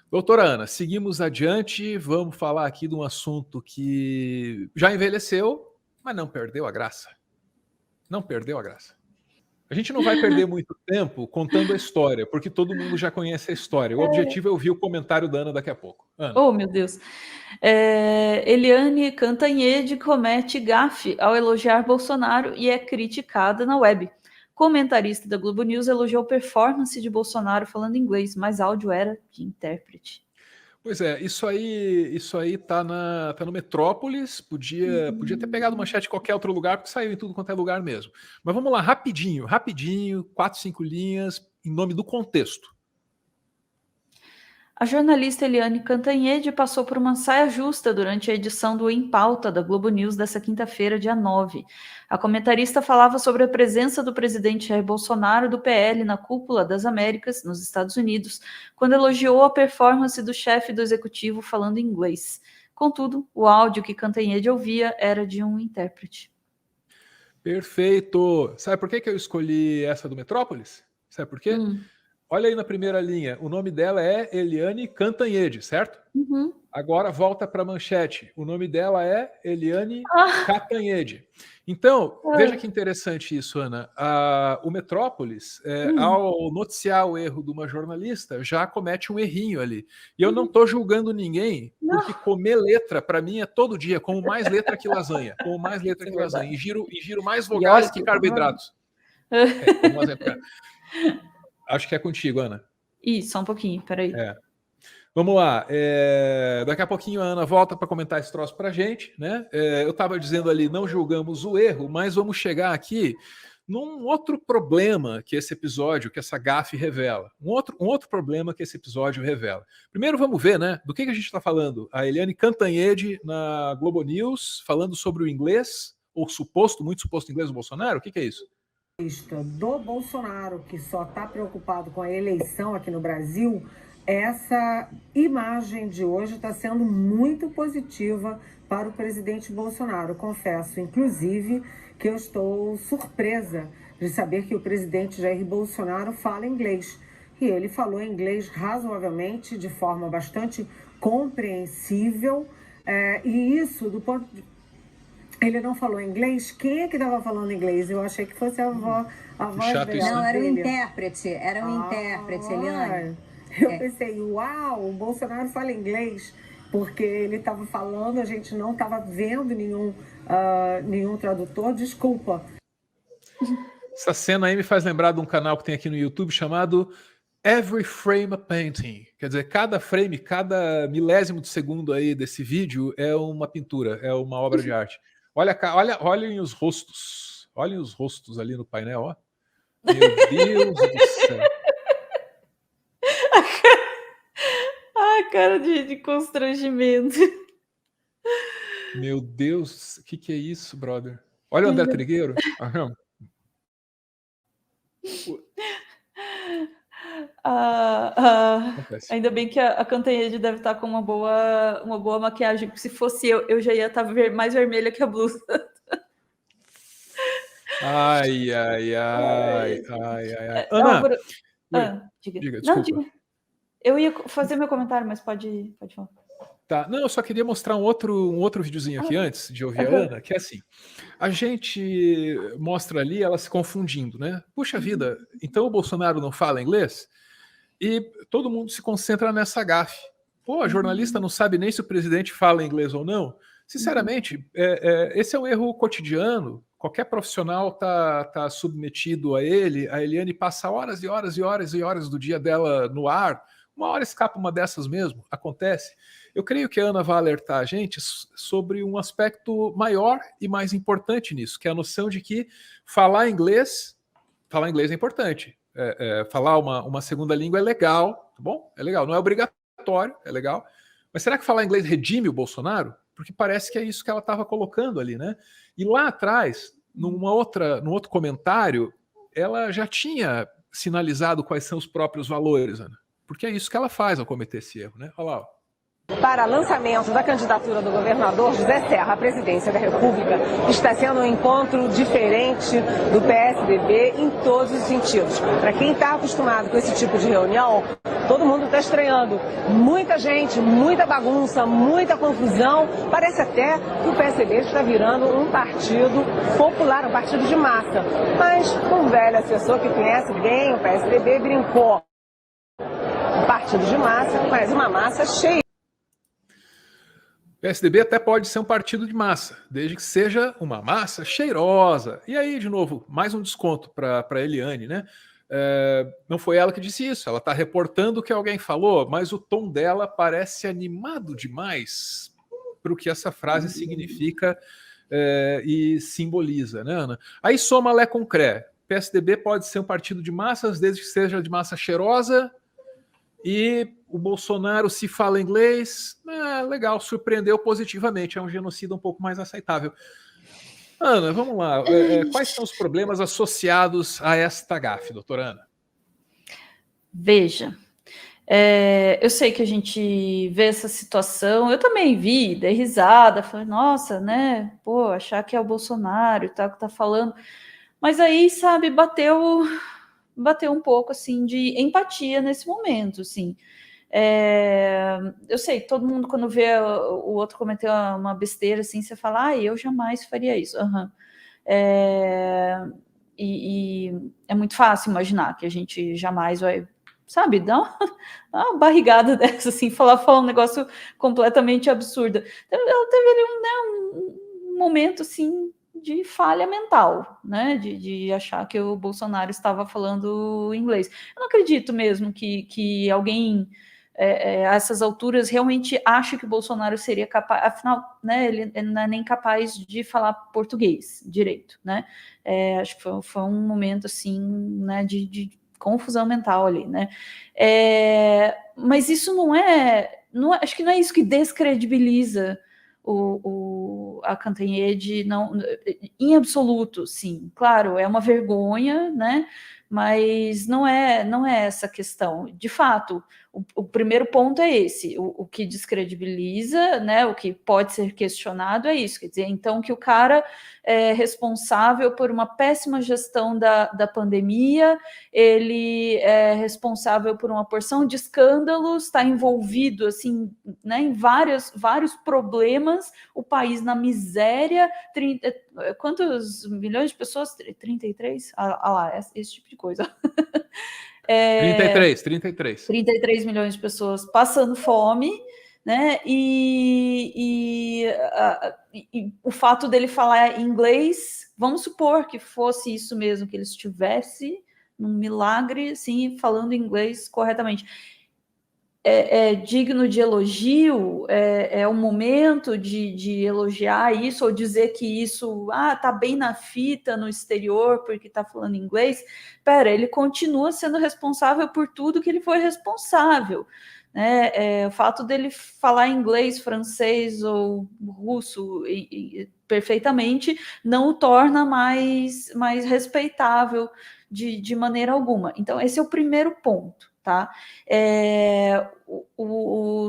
Doutora Ana, seguimos adiante, vamos falar aqui de um assunto que já envelheceu, mas não perdeu a graça. Não perdeu a graça. A gente não vai perder muito tempo contando a história, porque todo mundo já conhece a história. O objetivo é ouvir o comentário da Ana daqui a pouco. Ana. Oh, meu Deus. Eliane Cantanhede comete gafe ao elogiar Bolsonaro e é criticada na web. Comentarista da Globo News elogiou performance de Bolsonaro falando inglês, mas áudio era de intérprete. Pois é, isso aí tá no Metrópolis, podia ter pegado manchete em qualquer outro lugar, porque saiu em tudo quanto é lugar mesmo. Mas vamos lá, rapidinho, 4, 5 linhas, em nome do contexto. A jornalista Eliane Cantanhede passou por uma saia justa durante a edição do Em Pauta da Globo News desta quinta-feira, dia 9. A comentarista falava sobre a presença do presidente Jair Bolsonaro do PL na cúpula das Américas, nos Estados Unidos, quando elogiou a performance do chefe do executivo falando inglês. Contudo, o áudio que Cantanhede ouvia era de um intérprete. Perfeito! Sabe por que eu escolhi essa do Metrópolis? Sabe por quê? Olha aí na primeira linha, o nome dela é Eliane Cantanhede, certo? Uhum. Agora volta para a manchete, o nome dela é Eliane Cantanhede. Então, veja que interessante isso, Ana. O Metrópolis, ao noticiar o erro de uma jornalista, já comete um errinho ali. E eu não estou julgando ninguém, porque comer letra, para mim, é todo dia, como mais letra que lasanha. Como mais letra que lasanha. E giro mais vogais que carboidratos. Acho que é contigo, Ana. Só um pouquinho, peraí. Vamos lá. Daqui a pouquinho a Ana volta para comentar esse troço para a gente, né? Eu estava dizendo ali, não julgamos o erro, mas vamos chegar aqui num outro problema que esse episódio, que essa gafe revela. Um outro problema que esse episódio revela. Primeiro vamos ver, né? Do que a gente está falando? A Eliane Cantanhede na Globo News, falando sobre o inglês, ou muito suposto inglês do Bolsonaro. O que é isso? Do Bolsonaro, que só está preocupado com a eleição aqui no Brasil, essa imagem de hoje está sendo muito positiva para o presidente Bolsonaro. Confesso, inclusive, que eu estou surpresa de saber que o presidente Jair Bolsonaro fala inglês. E ele falou inglês razoavelmente, de forma bastante compreensível, e isso do ponto de... Ele não falou inglês? Quem é que estava falando inglês? Eu achei que fosse a voz dela. Não, era um intérprete. Era um intérprete, Eliane. Eu pensei, uau, o Bolsonaro fala inglês, porque ele estava falando, a gente não estava vendo nenhum tradutor, desculpa. Essa cena aí me faz lembrar de um canal que tem aqui no YouTube chamado Every Frame a Painting. Quer dizer, cada frame, cada milésimo de segundo aí desse vídeo é uma pintura, é uma obra de arte. Olhem os rostos. Olhem os rostos ali no painel, ó. Meu Deus do céu. A cara de constrangimento. Meu Deus, o que é isso, brother? Olha o André Trigueiro. Ainda bem que a Cantanhede deve estar com uma boa maquiagem, porque se fosse eu já ia estar mais vermelha que a blusa. Ai. Ana, diga, desculpa. Não, diga. Eu ia fazer meu comentário, mas pode falar. Tá, não, eu só queria mostrar um outro videozinho aqui antes de ouvir a Ana, que é assim, a gente mostra ali ela se confundindo, né? Puxa vida, então o Bolsonaro não fala inglês? E todo mundo se concentra nessa gafe. Pô, a jornalista não sabe nem se o presidente fala inglês ou não. Sinceramente, esse é um erro cotidiano. Qualquer profissional tá submetido a ele. A Eliane passa horas e horas e horas e horas do dia dela no ar. Uma hora escapa uma dessas mesmo. Acontece. Eu creio que a Ana vai alertar a gente sobre um aspecto maior e mais importante nisso, que é a noção de que falar inglês é importante. Falar uma segunda língua é legal, tá bom? É legal, não é obrigatório, é legal. Mas será que falar inglês redime o Bolsonaro? Porque parece que é isso que ela estava colocando ali, né? E lá atrás, num outro comentário, ela já tinha sinalizado quais são os próprios valores, Ana. Porque é isso que ela faz ao cometer esse erro, né? Olha lá, ó. Para lançamento da candidatura do governador José Serra à presidência da República, está sendo um encontro diferente do PSDB em todos os sentidos. Para quem está acostumado com esse tipo de reunião, Todo mundo está estranhando. Muita gente, muita bagunça, muita confusão. Parece até que o PSDB está virando um partido popular, um partido de massa. Mas um velho assessor que conhece bem o PSDB brincou. Um partido de massa, mas uma massa cheia. O PSDB até pode ser um partido de massa, desde que seja uma massa cheirosa. E aí, de novo, mais um desconto para a Eliane, né? Não foi ela que disse isso, ela está reportando o que alguém falou, mas o tom dela parece animado demais para o que essa frase significa e simboliza, né, Ana? Aí soma Lé com Cré. PSDB pode ser um partido de massas, desde que seja de massa cheirosa. E o Bolsonaro, se fala inglês, legal, surpreendeu positivamente, é um genocida um pouco mais aceitável. Ana, vamos lá. Quais são os problemas associados a esta gafe, doutora Ana? Veja, eu sei que a gente vê essa situação, eu também vi, dei risada, falei, nossa, né, pô, achar que é o Bolsonaro e tal que tá falando, mas aí, sabe, bateu um pouco, assim, de empatia nesse momento, assim. Eu sei, todo mundo quando vê o outro cometer uma besteira, assim, você fala, eu jamais faria isso. Uhum. E é muito fácil imaginar que a gente jamais vai, sabe, dar uma barrigada dessa, assim, falar um negócio completamente absurdo. Ela teve ali um momento, assim, de falha mental, né, de achar que o Bolsonaro estava falando inglês. Eu não acredito mesmo que alguém a essas alturas realmente acha que o Bolsonaro seria capaz, afinal, né, ele não é nem capaz de falar português direito, né, acho que foi um momento, assim, né, de confusão mental ali, né, mas isso não é, acho que não é isso que descredibiliza a Cantanhede, não, em absoluto, sim, claro, é uma vergonha, né, mas não é essa questão. De fato, o primeiro ponto é esse, o que descredibiliza, né, o que pode ser questionado é isso, quer dizer, então que o cara é responsável por uma péssima gestão da pandemia, ele é responsável por uma porção de escândalos, está envolvido, assim, né, em vários problemas, o país na miséria, quantos milhões de pessoas? 33? Lá, esse tipo de coisa. 33 milhões de pessoas passando fome, né? E o fato dele falar inglês, vamos supor que fosse isso mesmo, que ele estivesse num milagre, assim, falando inglês corretamente. É digno de elogio, é um momento de elogiar isso, ou dizer que isso tá bem na fita no exterior porque está falando inglês. Pera, ele continua sendo responsável por tudo que ele foi responsável, né? O fato dele falar inglês, francês ou russo perfeitamente não o torna mais respeitável de maneira alguma. Então, esse é o primeiro ponto. Tá?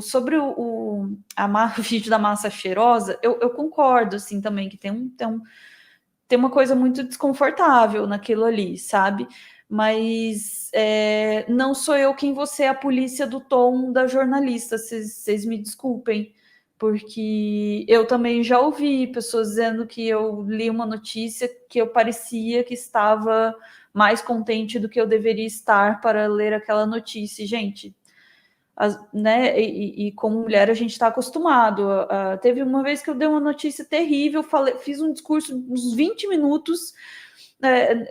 Sobre o vídeo da massa cheirosa, eu concordo, assim, também, que tem uma coisa muito desconfortável naquilo ali, sabe? Mas não sou eu quem vou ser a polícia do tom da jornalista, vocês me desculpem, porque eu também já ouvi pessoas dizendo que eu li uma notícia que eu parecia que estava mais contente do que eu deveria estar para ler aquela notícia. Gente, né, e como mulher a gente está acostumado. Teve uma vez que eu dei uma notícia terrível, fiz um discurso uns 20 minutos,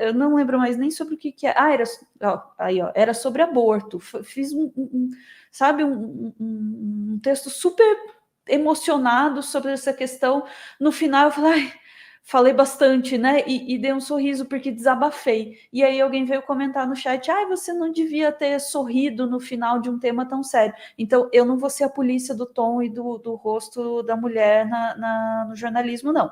eu não lembro mais nem sobre o que é. Era sobre aborto. Fiz sabe, um texto super emocionado sobre essa questão. No final eu falei, falei bastante, né? E dei um sorriso porque desabafei. E aí alguém veio comentar no chat, você não devia ter sorrido no final de um tema tão sério. Então, eu não vou ser a polícia do tom e do rosto da mulher no jornalismo, não.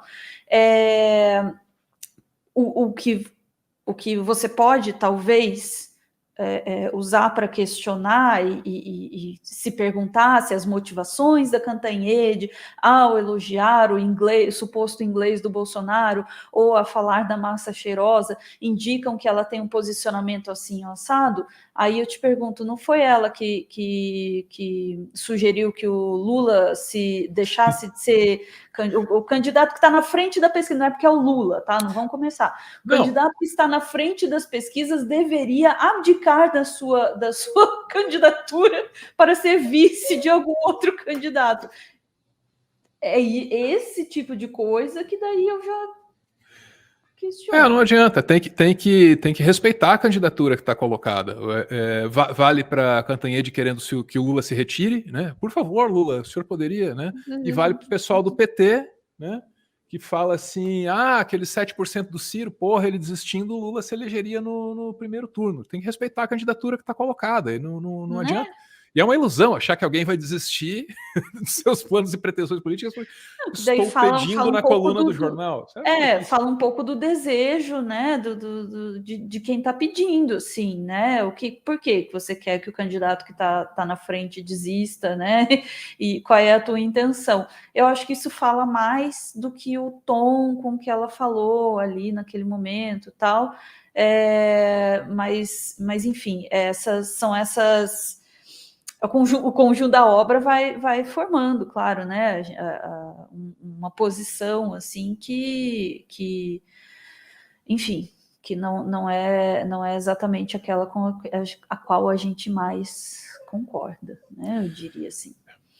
O que você pode, talvez, usar para questionar e se perguntar se as motivações da Cantanhede ao elogiar o suposto inglês do Bolsonaro ou a falar da massa cheirosa indicam que ela tem um posicionamento assim assado. Aí eu te pergunto, não foi ela que sugeriu que o Lula se deixasse de ser o candidato que está na frente da pesquisa? Não é porque é o Lula, tá? Não vamos começar. O candidato que está na frente das pesquisas deveria abdicar da sua candidatura para ser vice de algum outro candidato. É esse tipo de coisa que daí eu já questiono. Não adianta, tem que respeitar a candidatura que está colocada. Vale para Cantanhede querendo que o Lula se retire, né? Por favor, Lula, o senhor poderia, né? E vale para o pessoal do PT, né? Que fala assim, aqueles 7% do Ciro, porra, ele desistindo, o Lula se elegeria no primeiro turno. Tem que respeitar a candidatura que está colocada, e não adianta. E é uma ilusão achar que alguém vai desistir dos seus planos e pretensões políticas. Estou pedindo na coluna do jornal. Fala um pouco do desejo, né, de quem está pedindo, assim, né? Por que você quer que o candidato que está na frente desista, né? E qual é a tua intenção? Eu acho que isso fala mais do que o tom com que ela falou ali naquele momento, tal. Mas enfim, o conjunto da obra vai formando, claro, né, uma posição assim que enfim, que não é exatamente aquela com a qual a gente mais concorda, né, eu diria assim.